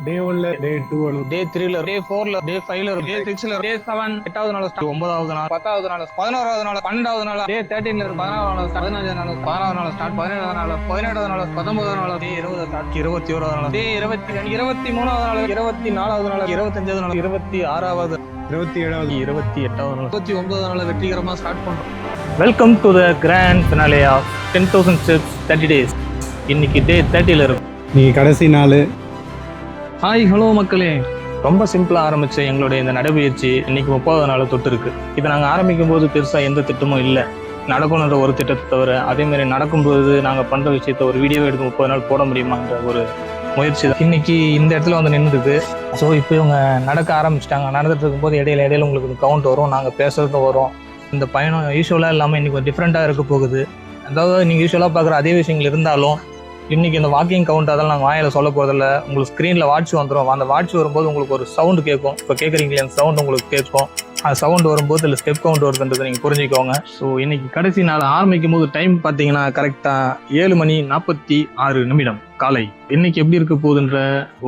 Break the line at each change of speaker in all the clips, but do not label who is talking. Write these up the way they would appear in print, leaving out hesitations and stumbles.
டே 1ல டே 2
டே 3ல டே 4ல டே 5ல டே 6ல டே 7 8வது நாள் ஸ்டார்ட் 9வது நாள் 10வது நாள் 11வது நாள் 12வது நாள் டே 13ல இருந்து 16வது நாள் 15வது நாள் 16வது நாள் ஸ்டார்ட் 17வது நாள் 18வது நாள் 19வது நாள் டே 20 ஸ்டார்ட் 21வது நாள் டே 22 23வது நாள் 24வது நாள் 25வது நாள் 26வது
27வது
28வது நாள் 29வது நாள் வெற்றிகரமா ஸ்டார்ட் பண்றோம். Welcome to the grand finale of 10,000 steps 30 days. இன்னைக்கு டே 30ல இருக்கும்.
நீங்க கடைசி நாள்.
ஹாய் ஹலோ மக்களே, ரொம்ப சிம்பிளாக ஆரம்பிச்ச எங்களுடைய இந்த நடைபயிற்சி இன்னைக்கு 30வது நாள் தொட்டு இருக்கு. இதை நாங்கள் ஆரம்பிக்கும் போது பெருசாக எந்த திட்டமும் இல்லை, நடக்கணுன்ற ஒரு திட்டத்தை தவிர. அதேமாதிரி நடக்கும்போது நாங்கள் பண்ணுற விஷயத்த ஒரு வீடியோவை எடுத்து 30 நாள் போட முடியுமான்ற ஒரு முயற்சி தான் இன்னைக்கு இந்த இடத்துல வந்து நின்றுருக்கு. ஸோ இப்போ இவங்க நடக்க ஆரம்பிச்சிட்டாங்க. நடந்துட்டு இருக்கும்போது இடையில உங்களுக்கு கவுண்ட் வரும், நாங்கள் பேசுறதும் வரும். இந்த பயணம் யூஸ்வலாக இல்லாமல் இன்னைக்கு ஒரு டிஃப்ரெண்ட்டாக இருக்க போகுது. அதாவது நீங்கள் யூஸ்வலாக பார்க்குற அதே விஷயங்கள் இருந்தாலும் இன்னைக்கு இந்த வாக்கிங் கவுண்ட் அதெல்லாம் நாங்கள் வாயில சொல்ல போகிறதில்ல. உங்களுக்கு ஸ்க்ரீனில் வாட்ச் வந்துடும். அந்த வாட்ச் வரும்போது உங்களுக்கு ஒரு சவுண்டு கேட்கும். இப்போ கேட்குறீங்களே அந்த சவுண்ட் உங்களுக்கு கேட்கும். அந்த சவுண்ட் வரும்போது இல்லை ஸ்டெப் கவுண்ட் வருதுன்றதை நீங்கள் புரிஞ்சுக்கோங்க. ஸோ இன்னைக்கு கடைசி நாள் ஆரம்பிக்கும் போது டைம் பார்த்தீங்கன்னா கரெக்டாக 7:46 காலை. இன்னைக்கு எப்படி இருக்க போகுதுன்ற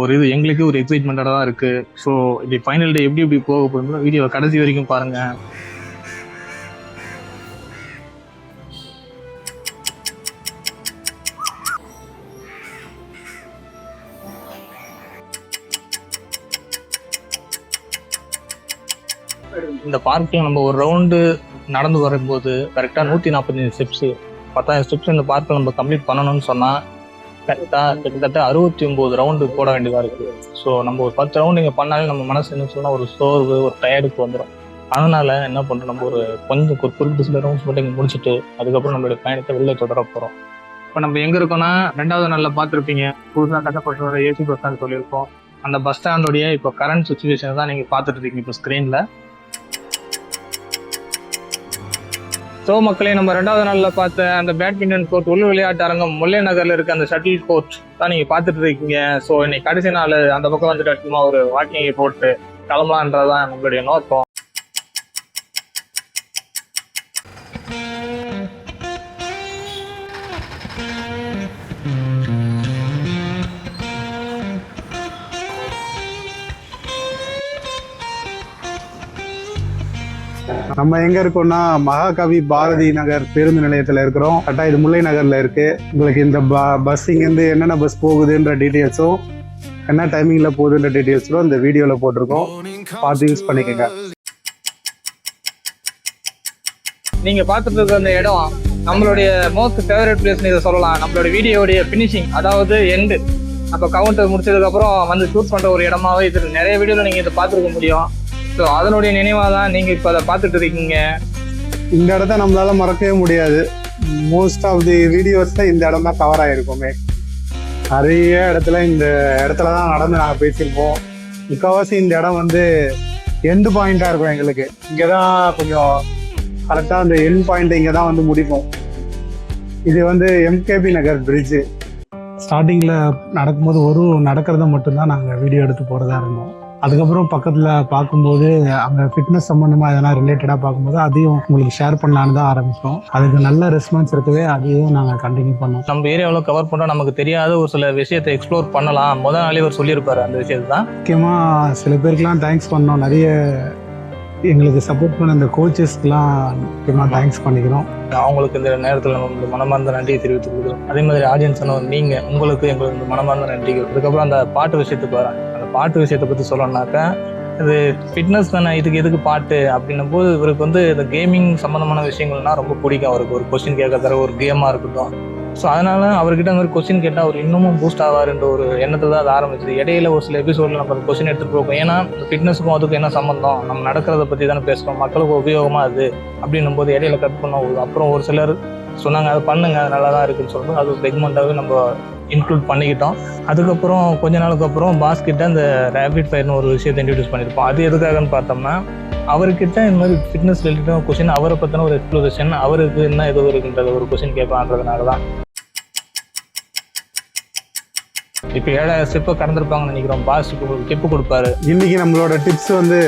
ஒரு இது எங்களுக்கு ஒரு எக்ஸைட்மெண்ட்டாக தான் இருக்கு. ஸோ இது ஃபைனல் டே எப்படி போக போகுதுன்னு வீடியோவை கடைசி வரைக்கும் பாருங்க. இந்த பார்க்கில் நம்ம ஒரு ரவுண்டு நடந்து வரும்போது கரெக்டாக 145 ஸ்டெப்ஸு 10,000 ஸ்டெப்ஸ் இந்த பார்க்கில் நம்ம கம்ப்ளீட் பண்ணணும்னு சொன்னால் கிட்டத்தட்ட 69 ரவுண்டு போட வேண்டியதாக இருக்குது. ஸோ நம்ம ஒரு 10 ரவுண்டு இங்கே பண்ணாலே நம்ம மனசு என்ன சொன்னால் ஒரு சோர்வு ஒரு டயர்டுக்கு வந்துடும். அதனால் என்ன பண்ணுறோம், நம்ம ஒரு குறிப்பிட்ட சில ரவுண்ட்ஸ் மட்டும் இங்கே முடிச்சுட்டு அதுக்கப்புறம் நம்மளுடைய பயணத்தை வெளில தொடர போகிறோம். இப்போ நம்ம எங்கே இருக்கோம்னா 2வது நாளில் பார்த்துருப்பீங்க, புதுசாக கட்டப்பட்ட ஏசி பஸ் ஸ்டாண்ட் சொல்லியிருக்கோம். அந்த பஸ் ஸ்டாண்டுடைய இப்போ கரண்ட் சுச்சுவேஷன் தான் நீங்கள் பார்த்துட்டு இருக்கீங்க இப்போ ஸ்க்ரீனில். ஸோ மக்களே, நம்ம 2வது நாளில் பார்த்த அந்த பேட்மிண்டன் கோர்ட் உள் விளையாட்டு அரங்கம் முல்லை நகரில் இருக்க அந்த ஷட்டில் கோர்ட் தான் நீங்கள் பார்த்துட்டு இருக்கீங்க. ஸோ இன்னைக்கு கடைசி நாள் அந்த பக்கம் வந்துட்டு சும்மா ஒரு வாக்கிங்கை போட்டு கிளம்பலான்றதான் நம்மளுடைய நோக்கம்.
நம்ம எங்க இருக்கோம்னா மகாகவி பாரதி நகர் பேருந்து நிலையத்துல இருக்கிறோம். கரெக்டா இது முல்லை நகர்ல இருக்கு. உங்களுக்கு இந்த பஸ் இங்கேருந்து என்னென்ன பஸ் போகுதுன்ற டீட்டெயில்ஸும் என்ன டைமிங்ல போகுதுன்ற டீட்டெயில்ஸும் இந்த வீடியோல போட்டிருக்கோம், பார்த்து யூஸ் பண்ணிக்கோங்க.
நீங்க பார்த்துட்டு இருக்க அந்த இடம் நம்மளுடைய மோஸ்ட் ஃபேவரட் பிளேஸ்னு இதை சொல்லலாம். நம்மளோட வீடியோடைய ஃபினிஷிங், அதாவது எண்டு. அப்போ கவுண்டர் முடிச்சதுக்கு அப்புறம் வந்து ஷூட் பண்ற ஒரு இடமாவே இது நிறைய வீடியோல நீங்க இதை பார்த்துருக்க முடியும். ஸோ அதனுடைய நினைவாக தான் நீங்கள் இப்போ அதை பார்த்துட்டு இருக்கீங்க.
இந்த இடத்த நம்மளால மறக்கவே முடியாது. மோஸ்ட் ஆஃப் தி வீடியோஸ்ல இந்த இடம் தான் கவர் ஆகிருக்குமே. நிறைய இடத்துல இந்த இடத்துல தான் நடந்து நாங்கள் பேசியிருப்போம். முக்கால்வாசி இந்த இடம் வந்து எண்டு பாயிண்டாக இருக்கும் எங்களுக்கு. இங்கே தான் கொஞ்சம் கரெக்டாக அந்த எண்ட் பாயிண்ட் இங்கே தான் வந்து முடிப்போம். இது வந்து எம்கேபி நகர் பிரிட்ஜு. ஸ்டார்டிங்கில் நடக்கும்போது நடக்கிறத மட்டும்தான் நாங்கள் வீடியோ எடுத்து போகிறதா இருந்தோம். அதுக்கப்புறம் பக்கத்தில் பார்க்கும்போது அங்கே ஃபிட்னஸ் சம்மந்தமாக எதனா ரிலேட்டடாக பார்க்கும்போது அதையும் உங்களுக்கு ஷேர் பண்ணலான்னு தான் ஆரம்பித்தோம். அதுக்கு நல்ல ரெஸ்பான்ஸ் இருக்கவே அதையும் நாங்கள் கண்டினியூ பண்ணோம்.
நம்ம ஏரியாவில் கவர் பண்ணால் நமக்கு தெரியாத ஒரு சில விஷயத்தை எக்ஸ்ப்ளோர் பண்ணலாம். முதல் நாளே அவர் சொல்லியிருப்பாரு அந்த விஷயத்தை தான்.
முக்கியமாக சில பேருக்குலாம் தேங்க்ஸ் பண்ணோம். நிறைய எங்களுக்கு சப்போர்ட் பண்ண இந்த கோச்சஸ்க்குலாம் முக்கியமாக தேங்க்ஸ் பண்ணிக்கிறோம்.
அவங்களுக்கு இந்த நேரத்தில் நம்ம மனமார்ந்த நன்றியை தெரிவித்துக் கொடுக்குறோம். அதே மாதிரி ஆடியன்ஸ் நீங்கள் உங்களுக்கு எங்களுக்கு மனமார்ந்த நன்றிகள். அதுக்கப்புறம் அந்த பாட்டு விஷயத்துக்கு வரேன். பாட்டு விஷயத்தை பற்றி சொல்லணும்னாக்கா, இது ஃபிட்னஸ் தானே, இதுக்கு எதுக்கு பாட்டு அப்படின்னும் போது இவருக்கு வந்து இந்த கேமிங் சம்மந்தமான விஷயங்கள்னா ரொம்ப பிடிக்கும். அவருக்கு ஒரு கொஸ்டின் கேட்க தர ஒரு கேமாக இருக்கட்டும். ஸோ அதனால அவர்கிட்ட அந்த மாதிரி கொஸ்டின் கேட்டால் அவர் இன்னமும் பூஸ்ட் ஆவார்ன்ற ஒரு எண்ணத்தை தான் அது ஆரம்பிச்சு. இடையில ஒரு சில எபிசோடில் நம்ம கொஸ்டின் எடுத்துகிட்டு போகும். ஏன்னா இந்த ஃபிட்னஸுக்கும் அதுக்கும் என்ன சம்மந்தம், நம்ம நடக்கிறத பற்றி தானே பேசுகிறோம், மக்களுக்கு உபயோகமாக அது அப்படின்னும் போது இடையில கட் பண்ணோம். அப்புறம் ஒரு சிலர் சொன்னாங்க அதை பண்ணுங்க, அது நல்லா தான் இருக்குன்னு சொல்லிட்டு அது செக்மெண்ட்டாகவே நம்ம இன்க்ளூட் பண்ணிக்கிட்டோம். அதுக்கப்புறம் கொஞ்ச நாளுக்கு அப்புறம் பாஸ்கிட்ட அந்த ரேபிட் ஃபயர்னு ஒரு விஷயத்தை இன்ட்ரடியூஸ் பண்ணியிருப்போம். அது எதுக்காகன்னு பார்த்தோம்னா, அவர்கிட்ட இந்த மாதிரி ஃபிட்னஸ் ரிலேட்டடான கொஸ்டின், அவரை பற்றின ஒரு எக்ஸ்ப்ளோரேஷன், அவருக்கு என்ன ஏதோ இருக்குன்றது ஒரு கொஸ்டின் கேட்கலான்றதுனால தான். இப்போ 7,000 ஸ்டெப்பை கடந்திருப்பாங்கன்னு நினைக்கிறோம். பாஸ் உங்களுக்கு டிப்பு கொடுப்பாரு.
இன்னைக்கு நம்மளோட டிப்ஸ் வந்து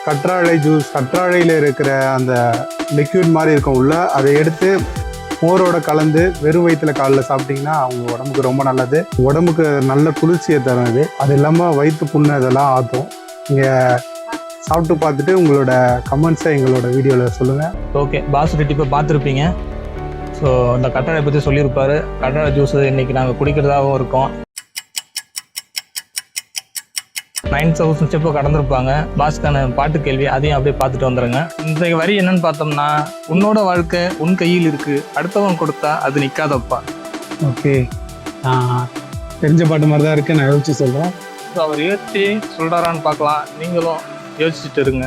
கற்றாழை ஜூஸ். கற்றாழையில் இருக்கிற அந்த லிக்விட் மாதிரி இருக்கும் உள்ள, அதை எடுத்து மோரோட கலந்து வெறும் வயிற்றுல காலைல சாப்பிட்டீங்கன்னா அவங்க உடம்புக்கு ரொம்ப நல்லது. உடம்புக்கு நல்ல குளிர்ச்சியை தருது. அது இல்லாமல் வயிற்று புண்ணு இதெல்லாம் ஆற்றும். நீங்கள் சாப்பிட்டு பார்த்துட்டு உங்களோட கமெண்ட்ஸை எங்களோட வீடியோவில் சொல்லுங்கள்.
ஓகே, பாஸ் இப்போ பார்த்துருப்பீங்க. ஸோ இந்த கட்டாழை பற்றி சொல்லியிருப்பாரு. கட்டாழை ஜூஸ் இன்றைக்கி நாங்கள் குடிக்கிறதாகவும் இருக்கோம். 9,000 ஸ்டெப்பை கடந்திருப்பாங்க. பாஸ்க்கான பாட்டு கேள்வி அதையும் அப்படியே பார்த்துட்டு வந்துடுங்க. இந்த வரி என்னன்னு பார்த்தோம்னா, உன்னோட வாழ்க்கை உன் கையில் இருக்குது, அடுத்தவன் கொடுத்தா அது நிற்காதப்பா.
ஓகே, தெரிஞ்ச பாட்டு மாதிரி தான் இருக்குது. நான் யோசிச்சு சொல்கிறேன்.
ஸோ அவர் யோசிச்சு சொல்கிறாரான்னு பார்க்கலாம். நீங்களும் யோசிச்சுட்டு இருங்க.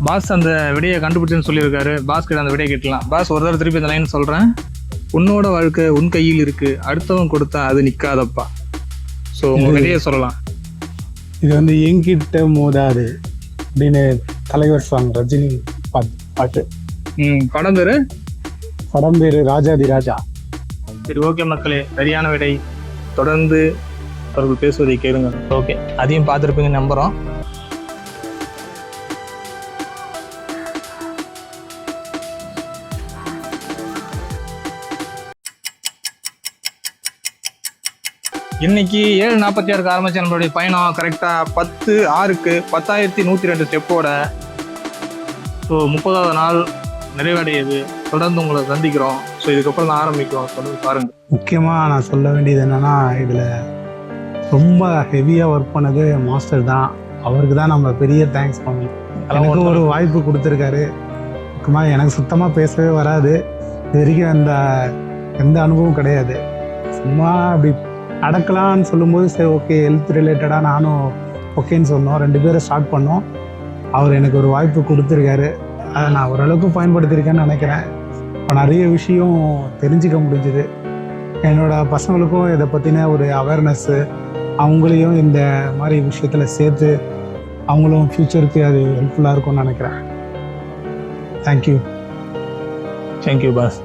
பாஸ் அந்த விடையை கண்டுபிடிச்சுன்னு சொல்லியிருக்காரு. பாஸ் கிட்ட அந்த விடையை கேட்கலாம். பாஸ் ஒரு தடவை திருப்பி இந்த லைன் சொல்கிறேன். உன்னோட வாழ்க்கை உன் கையில் இருக்குது, அடுத்தவன் கொடுத்தா அது நிற்காதப்பா. ஸோ உங்கள் விடையை சொல்லலாம்.
இது வந்து என்கிட்ட மோதாது அப்படின்னு தலைவர் சாங், ரஜினி பாட்டு. படம் பேரு ராஜாதி ராஜா.
சரி, ஓகே மக்களே, சரியான விடை. தொடர்ந்து அவர்கள் பேசுவதை கேளுங்க. ஓகே, அதையும் பார்த்துருப்பீங்க நம்புகிறோம். இன்னைக்கு 7:46 ஆரம்பிச்ச நம்மளுடைய பயணம் கரெக்டாக 10:06 10,102 ஸ்டெப்போட. ஸோ 30வது நாள் நிறைவடையுது. தொடர்ந்து உங்களை சந்திக்கிறோம். ஸோ இதுக்கப்புறம் தான் ஆரம்பிக்கிறோம். தொடர்ந்து பாருங்க.
முக்கியமாக நான் சொல்ல வேண்டியது என்னன்னா, இதில் ரொம்ப ஹெவியாக ஒர்க் பண்ணது மாஸ்டர் தான். அவருக்கு தான் நம்ம பெரிய தேங்க்ஸ் பண்ணணும். எனக்கு ஒரு வாய்ப்பு கொடுத்துருக்காரு. முக்கியமாக எனக்கு சுத்தமாக பேசவே வராது. இது வரைக்கும் எந்த அனுபவம் கிடையாது. சும்மா அப்படி நடக்கலான்னு சொல்லும்போது சரி ஓகே, ஹெல்த் ரிலேட்டடாக நானும் ஓகேன்னு சொன்னோம். 2 பேரும் ஸ்டார்ட் பண்ணோம். அவர் எனக்கு ஒரு வாய்ப்பு கொடுத்துருக்காரு. அதை நான் ஓரளவுக்கு பயன்படுத்தியிருக்கேன்னு நினைக்கிறேன். இப்போ நிறைய விஷயம் தெரிஞ்சுக்க முடிஞ்சுது. என்னோடய பசங்களுக்கும் இதை பற்றின ஒரு அவேர்னஸ்ஸு, அவங்களையும் இந்த மாதிரி விஷயத்தில் சேர்த்து அவங்களும் ஃப்யூச்சருக்கு அது ஹெல்ப்ஃபுல்லாக இருக்கும்னு நினைக்கிறேன்.
Thank you boss.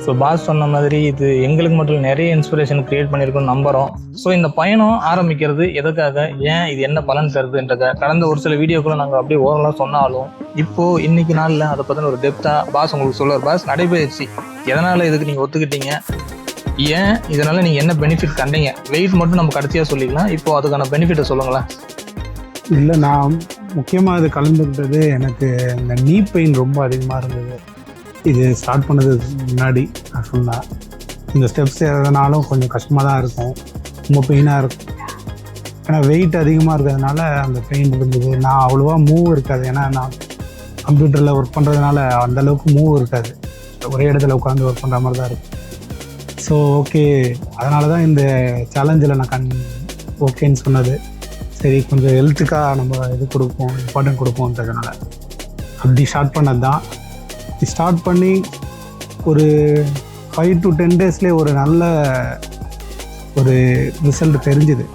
ஸோ பாஸ் சொன்ன மாதிரி இது எங்களுக்கு மட்டும் நிறைய இன்ஸ்பிரேஷன் கிரியேட் பண்ணியிருக்கோம்னு நம்புகிறோம். ஸோ இந்த பயணம் ஆரம்பிக்கிறது எதுக்காக, ஏன் இது என்ன பலன் தருதுன்றத கடந்த ஒரு சில வீடியோக்குள்ள நாங்கள் அப்படியே ஓரளவு சொன்னாலும், இப்போது இன்னைக்கு நாளில் அதை பற்றின ஒரு டெப்த்தாக பாஸ் உங்களுக்கு சொல்லுவார். பாஸ், நடைபயிற்சி எதனால் இதுக்கு நீங்கள் ஒத்துக்கிட்டீங்க, ஏன் இதனால் நீங்கள் என்ன பெனிஃபிட் கண்டீங்க, வெயிட் மட்டும் நம்ம கடைசியாக சொல்லிக்கலாம். இப்போது அதுக்கான பெனிஃபிட்டை சொல்லுங்களேன்.
இல்லை, நான் முக்கியமாக இது கலந்துக்கிட்டது எனக்கு இந்த நீ பெயின் ரொம்ப அதிகமாக இருந்தது. இது ஸ்டார்ட் பண்ணது முன்னாடி நான் சொன்னேன். இந்த ஸ்டெப்ஸ் ஏறதுனாலும் கொஞ்சம் கஷ்டமாக தான் இருக்கும், ரொம்ப பெயினாக இருக்கும். ஏன்னா வெயிட் அதிகமாக இருக்கிறதுனால அந்த பெயின் இருந்தது. நான் அவ்வளோவா மூவ் இருக்காது. ஏன்னா நான் கம்ப்யூட்டரில் ஒர்க் பண்ணுறதுனால அந்தளவுக்கு மூவ் இருக்காது. ஒரே இடத்துல உட்காந்து ஒர்க் பண்ணுற மாதிரி தான் இருக்கும். ஸோ ஓகே, அதனால தான் இந்த சேலஞ்சில் நான் ஓகேன்னு சொன்னது. சரி, கொஞ்சம் ஹெல்த்துக்காக நம்ம இது கொடுப்போம், இம்பார்ட்டன்ட் கொடுப்போம்ன்றதுனால அப்படி ஸ்டார்ட் பண்ணது தான். ஸ்டார்ட் பண்ணி ஒரு 5 to 10 டேஸ்லேயே ஒரு நல்ல ஒரு ரிசல்ட் தெரிஞ்சுது.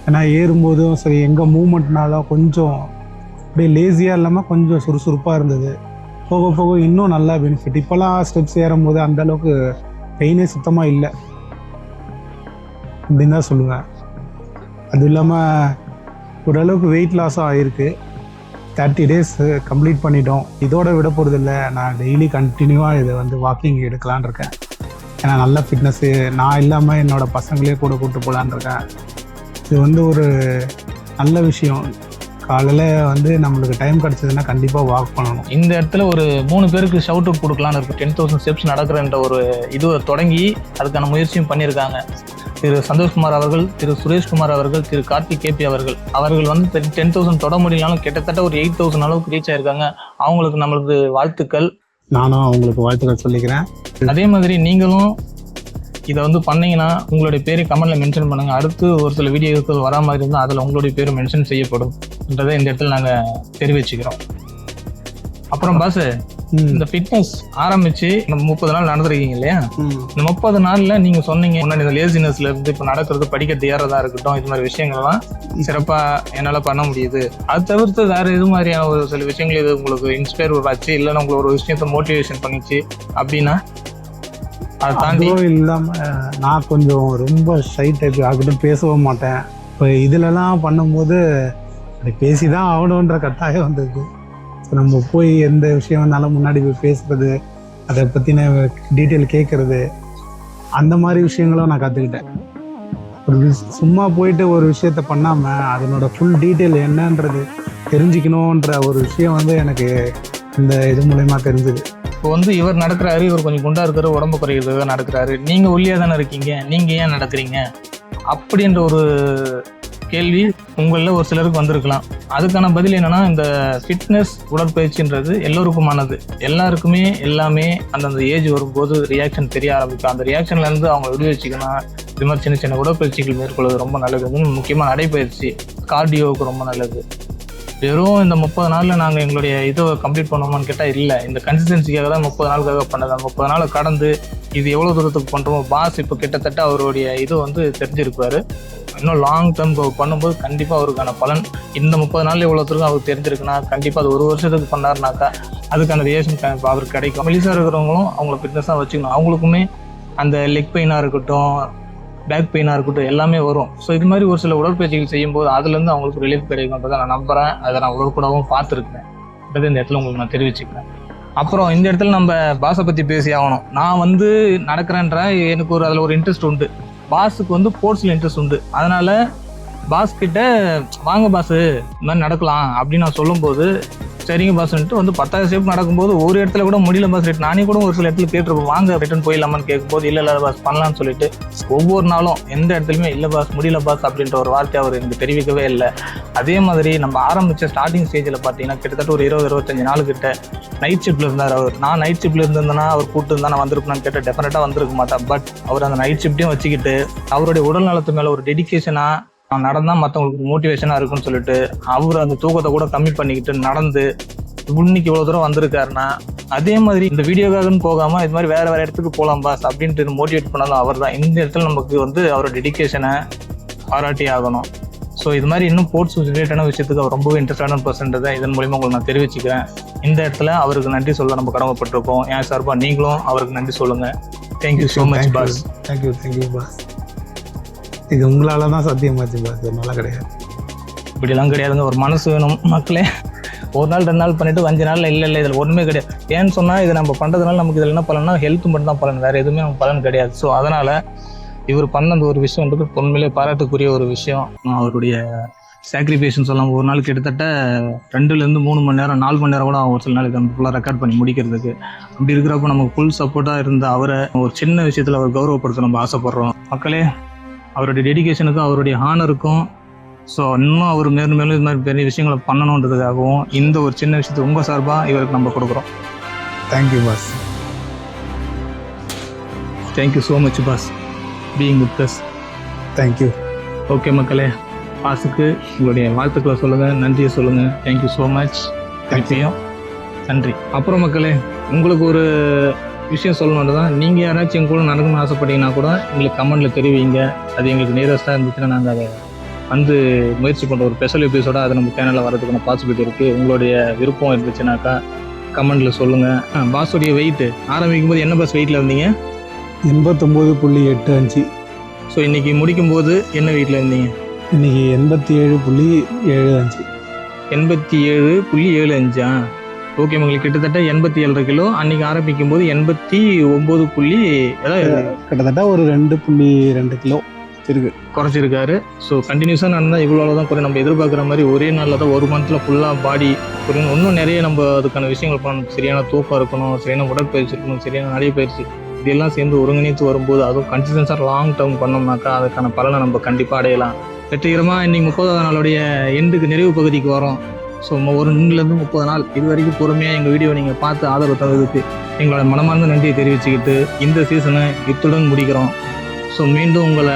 ஏன்னா ஏறும்போதும் சரி, எங்கள் மூமெண்ட்னாலும் கொஞ்சம் அப்படியே லேசியாக இல்லாமல் கொஞ்சம் சுறுசுறுப்பாக இருந்தது. போக போக இன்னும் நல்லா பெனிஃபிட். இப்போல்லாம் ஸ்டெப்ஸ் ஏறும்போது அந்தளவுக்கு பெயினே சுத்தமாக இல்லை அப்படின்னு தான் சொல்லுவேன். அது இல்லாமல் ஓரளவுக்கு வெயிட் லாஸும் ஆகிருக்கு. 30 டேஸ் கம்ப்ளீட் பண்ணிட்டோம். இதோட விட போகிறதில்ல. நான் டெய்லி கண்டினியூவாக இதை வந்து வாக்கிங் எடுக்கலான் இருக்கேன். ஏன்னா நல்ல ஃபிட்னஸ்ஸு, நான் இல்லாமல் என்னோடய பசங்களே கூட கூப்பிட்டு போகலான் இருக்கேன். இது வந்து ஒரு நல்ல விஷயம். காலையில் வந்து நம்மளுக்கு டைம் கிடச்சதுன்னா கண்டிப்பாக வாக் பண்ணணும்.
இந்த இடத்துல ஒரு 3 பேருக்கு ஷவுட் அவுட் கொடுக்கலான்னு இருக்கும். 10,000 ஸ்டெப்ஸ் நடக்கிறன்ற ஒரு இது தொடங்கி அதுக்கான முயற்சியும் பண்ணியிருக்காங்க. திரு சந்தோஷ்குமார் அவர்கள், திரு சுரேஷ்குமார் அவர்கள், திரு கார்த்திக் கேபி அவர்கள் வந்து 10,000 தொட முடியலாலும் கிட்டத்தட்ட ஒரு 8,000 அளவுக்கு ரீச் ஆயிருக்காங்க. அவங்களுக்கு நம்மளுக்கு வாழ்த்துக்கள்.
நானும் அவங்களுக்கு வாழ்த்துக்கள் சொல்லிக்கிறேன்.
அதே மாதிரி நீங்களும் இதை வந்து பண்ணீங்கன்னா உங்களுடைய பேரை கமெண்ட்ல மென்ஷன் பண்ணுங்க. அடுத்து ஒரு சில வீடியோக்கள் வரா மாதிரி இருந்தால் அதில் உங்களுடைய பேரும் மென்ஷன் செய்யப்படும் என்றதை இந்த இடத்துல நாங்கள் தெரிவிச்சுக்கிறோம். அப்புறம் பாஸ், இந்த ஃபிட்னஸ் ஆரம்பிச்சு நம்ம 30 நாள் நடந்துருக்கீங்க இல்லையா? இந்த 30 நாள்ல நீங்க சொன்னீங்க முன்னாடி இந்த லேசினஸ்ல இருந்து இப்ப நடக்கிறது, படிக்கிறது ஏறதா இருக்கட்டும், இது மாதிரி விஷயங்கள்லாம் சிறப்பா என்னால பண்ண முடியுது. அது தவிர்த்து வேற இது மாதிரியான ஒரு சில விஷயங்கள் இது உங்களுக்கு இன்ஸ்பயர் ஆச்சு, இல்லைன்னா உங்களுக்கு ஒரு விஷயத்த மோட்டிவேஷன் பண்ணிச்சு அப்படின்னா அதை தாண்டி
இல்லாம நான் கொஞ்சம் ரொம்ப ஷை டைப் ஆகட்டும், பேசவும் மாட்டேன். இப்போ இதுலலாம் பண்ணும்போது அப்படி பேசிதான் ஆகணுன்ற கட்டாயம் வந்தது. நம்ம போய் எந்த விஷயம் வந்தாலும் முன்னாடி போய் பேசுறது, அதை பற்றின டீட்டெயில் கேட்குறது, அந்த மாதிரி விஷயங்களும் நான் கற்றுக்கிட்டேன். சும்மா போயிட்டு ஒரு விஷயத்த பண்ணாமல் அதனோட ஃபுல் டீட்டெயில் என்னன்றது தெரிஞ்சுக்கணுன்ற ஒரு விஷயம் வந்து எனக்கு இந்த இது மூலயமா தெரிஞ்சுது.
இப்போ வந்து இவர் நடக்கிறாரு, இவர் கொஞ்சம் குண்டா இருக்காரு, உடம்பு குறையிறதுக்காக நடக்கிறாரு, நீங்கள் ஒல்லியாக தானே இருக்கீங்க, நீங்கள் ஏன் நடக்கிறீங்க அப்படின்ற ஒரு கேள்வி உங்களில் ஒரு சிலருக்கு வந்திருக்கலாம். அதுக்கான பதில் என்னன்னா, இந்த ஃபிட்னஸ் உடற்பயிற்சின்றது எல்லோருக்குமானது. எல்லாருக்குமே எல்லாமே அந்தந்த ஏஜ் வரும்போது ரியாக்ஷன் தெரிய ஆரம்பிக்கும். அந்த ரியாக்ஷன்லேருந்து அவங்க விடுவிச்சுக்கணும். இது மாதிரி சின்ன சின்ன உடற்பயிற்சிகள் மேற்கொள்வது ரொம்ப நல்லது. முக்கியமாக நடைப்பயிற்சி, கார்டியோவுக்கு ரொம்ப நல்லது. வெறும் இந்த 30 நாளில் நாங்கள் எங்களுடைய இதை கம்ப்ளீட் பண்ணுவோமான்னு கேட்டால் இல்லை. இந்த கன்சிஸ்டன்சிக்காக தான் 30 நாளுக்காக பண்ணது. 30 நாளை கடந்து இது எவ்வளோ தூரத்துக்கு பண்ணுறோமோ, பாஸ் இப்போ கிட்டத்தட்ட அவருடைய இது வந்து தெரிஞ்சிருப்பார். இன்னும் லாங் டேர்ம் பண்ணும்போது கண்டிப்பாக அவருக்கான பலன் இந்த 30 நாளில் எவ்வளோ தூரம் அவருக்கு தெரிஞ்சிருக்குன்னா, கண்டிப்பாக அது 1 வருஷத்துக்கு பண்ணாருனாக்கா அதுக்கான ரியாக்ஷன் அவருக்கு கிடைக்கும். மெலிசாக இருக்கிறவங்களும் அவங்கள ஃபிட்னஸாக வச்சுக்கணும். அவங்களுக்குமே அந்த லெக் பெயினாக இருக்கட்டும், பேக் பெயினாக இருக்கட்டும், எல்லாமே வரும். ஸோ இது மாதிரி ஒரு சில உடற்பயிற்சிகள் செய்யும்போது அதுலேருந்து அவங்களுக்கு ரிலீஃப் கிடைக்கும்ன்றதை நான் நம்புகிறேன். அதை நான் உடற்படாவும் பார்த்துருக்கேன். இந்த இடத்துல உங்களுக்கு நான் தெரிவிச்சுக்கிறேன். அப்புறம் இந்த இடத்துல நம்ம பாஸை பற்றி பேசி ஆகணும். நான் வந்து நடக்கிறேன்ற எனக்கு அதில் ஒரு இன்ட்ரெஸ்ட் உண்டு. பாஸுக்கு வந்து ஸ்போர்ட்ஸில் இன்ட்ரெஸ்ட் உண்டு. அதனால் பாஸ் கிட்ட வாங்க பாஸு இந்த மாதிரி நடக்கலாம் அப்படின்னு நான் சொல்லும்போது, சரிங்க பாஸ்ன்ட்டு வந்து 10,000 ஸ்டெப் நடக்கும்போது ஒரு இடத்துல கூட முடியல பாஸ் ரேட். நானே கூட ஒரு சில இடத்துல கேட்டிருப்போம், வாங்க ரிட்டர்ன் போயிடலாமான்னு கேட்கும்போது இல்லை பாஸ் பண்ணலான்னு சொல்லிட்டு ஒவ்வொரு நாளும் எந்த இடத்துலையுமே இல்லை பாஸ் முடியல பாஸ் அப்படின்ற ஒரு வார்த்தை அவர் எனக்கு தெரிவிக்கவே இல்லை. அதே மாதிரி நம்ம ஆரம்பித்த ஸ்டார்டிங் ஸ்டேஜில் பார்த்தீங்கன்னா கிட்டத்தட்ட ஒரு 20-25 நாள் கிட்ட நைட் ஷிஃப்ட்டில் இருந்தார் அவர். நான் நைட் ஷிஃப்ட்டில் இருந்தேன்னா அவர் கூப்பிட்டு இருந்தால் நான் வந்திருப்பேன்னு கேட்டால் டெஃபினட்டாக வந்திருக்க மாட்டேன். பட் அவர் அந்த நைட் ஷிஃப்ட்டையும் வச்சுக்கிட்டு அவருடைய உடல் நலத்து மேலே ஒரு டெடிக்கேஷனாக நான் நடந்தால் மற்றவங்களுக்கு மோட்டிவேஷனாக இருக்குன்னு சொல்லிட்டு அவர் அந்த தூக்கத்தை கூட கம்மி பண்ணிக்கிட்டு நடந்து இன்னைக்கு இவ்வளோ தூரம் வந்திருக்காருன்னா, அதே மாதிரி இந்த வீடியோக்காகன்னு போகாமல் இது மாதிரி வேறு இடத்துக்கு போகலாம் பாஸ் அப்படின்ட்டு மோட்டிவேட் பண்ணாலும் அவர் தான். இந்த இடத்துல நமக்கு வந்து அவரோட டெடிக்கேஷனை பாராட்டி ஆகணும். ஸோ இது மாதிரி இன்னும் ஸ்போர்ட்ஸ் ரிலேட்டடான விஷயத்துக்கு அவர் ரொம்பவே இன்ட்ரெஸ்டான பர்சன்ட் இதன் மூலிமா உங்களுக்கு நான் தெரிவிச்சுக்கிறேன். இந்த இடத்துல அவருக்கு நன்றி சொல்ல நம்ம கடமைப்பட்டிருக்கோம். என் சார்பாக நீங்களும் அவருக்கு நன்றி சொல்லுங்கள். Thank you so much boss.
Thank you boss. இது உங்களால் தான் சத்தியமாச்சு பாஸ், நல்லா கிடையாது.
இப்படிலாம் கிடையாதுங்க. ஒரு மனசு வேணும் மக்களே. ஒரு நாள் 2 நாள் பண்ணிட்டு 5 நாளில் இல்லை இதில் ஒன்றுமே கிடையாது. ஏன்னு சொன்னால் இதை நம்ம பண்ணுறதுனால நமக்கு இதில் என்ன பலன்னா ஹெல்த் மட்டும் தான் பலன், வேறு எதுவுமே நமக்கு பலன் கிடையாது. ஸோ அதனால் இவர் பண்ண அந்த ஒரு விஷயம்ன்றது உண்மையிலே பாராட்டுக்குரிய ஒரு விஷயம். அவருடைய சாக்ரிஃபைஸ்ன்னு சொல்லலாம். ஒரு நாள் கிட்டத்தட்ட 2-3 மணி நேரம் 4 மணி நேரம் கூட ஒரு சில நாளைக்கு நம்ம ஃபுல்லாக ரெக்கார்ட் பண்ணி முடிக்கிறதுக்கு. அப்படி இருக்கிறப்ப நமக்கு ஃபுல் சப்போர்ட்டாக இருந்த அவரை ஒரு சின்ன விஷயத்தில் அவர் கௌரவப்படுத்த நம்ம ஆசைப்படுறோம். மக்களே, அவருடைய டெடிக்கேஷனுக்கும் அவருடைய ஹானருக்கும் ஸோ இன்னும் அவர் மேலும் இது மாதிரி பெரிய விஷயங்களை பண்ணணுன்றதுக்காகவும் இந்த ஒரு சின்ன விஷயத்தை உங்கள் சார்பாக இவருக்கு நம்ம கொடுக்குறோம்.
Thank you boss.
Thank you so much boss being with us.
Thank you.
Okay மக்களே, பாஸுக்கு உங்களுடைய வாழ்த்துக்களை சொல்லுங்கள், நன்றியை சொல்லுங்கள். Thank you so much. திருப்பியும் நன்றி. அப்புறம் மக்களே, உங்களுக்கு ஒரு விஷயம் சொல்லணுன்றது தான். நீங்கள் யாராச்சும் எங்க கூட நடக்கணும்னு ஆசைப்பட்டீங்கன்னா கூட எங்களுக்கு கமெண்ட்டில் தெரிவிங்க. அது எங்களுக்கு நியரஸ்ட்டாக இருந்துச்சுன்னா நாங்கள் அதை வந்து முயற்சி பண்ணுற ஒரு ஸ்பெஷல் எபிசோட அது நம்ம சேனலில் வரதுக்கான பாசிபிலிட்டி இருக்குது. உங்களுடைய விருப்பம் இருந்துச்சுனாக்கா கமெண்ட்டில் சொல்லுங்கள். பாஸோடைய வெயிட் ஆரம்பிக்கும் போது என்ன பாஸ் வெயிட்டில் இருந்தீங்க?
89.85.
ஸோ இன்றைக்கி முடிக்கும்போது என்ன வெயிட்டில் இருந்தீங்க?
இன்றைக்கி 87.75.
87.75. ஓகே உங்களுக்கு கிட்டத்தட்ட 87.5 கிலோ. அன்றைக்கி ஆரம்பிக்கும் போது 89.
கிட்டத்தட்ட ஒரு 2.2 கிலோ இருக்கு
குறைச்சிருக்காரு. ஸோ கண்டினியூஸாக நடந்தால் இவ்வளோ தான் குறை. நம்ம எதிர்பார்க்குற மாதிரி ஒரே நாளில் தான் 1 மந்த்தில் ஃபுல்லாக பாடி குறையும். இன்னும் நிறைய நம்ம அதுக்கான விஷயங்கள் பண்ணணும். சரியான தூக்கம் இருக்கணும், சரியான உடற்பயிற்சி இருக்கணும், சரியான நடைப்பயிற்சி, இதெல்லாம் சேர்ந்து ஒருங்கிணைத்து வரும்போது அதுவும் கன்சிஸ்டன்ஸாக லாங் டேர்ம் பண்ணோம்னாக்கா அதுக்கான பலனை நம்ம கண்டிப்பாக அடையலாம். வெற்றிகரமாக இன்றைக்கி 30வது நாளுடைய எண்டுக்கு நிறைவு பகுதிக்கு வரோம். ஸோ ஒரு 2-30 நாள் இது வரைக்கும் பொறுமையாக எங்கள் வீடியோ நீங்கள் பார்த்து ஆதரவு தருவதற்கு எங்களோட மனமார்ந்த நன்றியை தெரிவிச்சுக்கிட்டு இந்த சீசனை இத்துடன் முடிக்கிறோம். ஸோ மீண்டும் உங்களை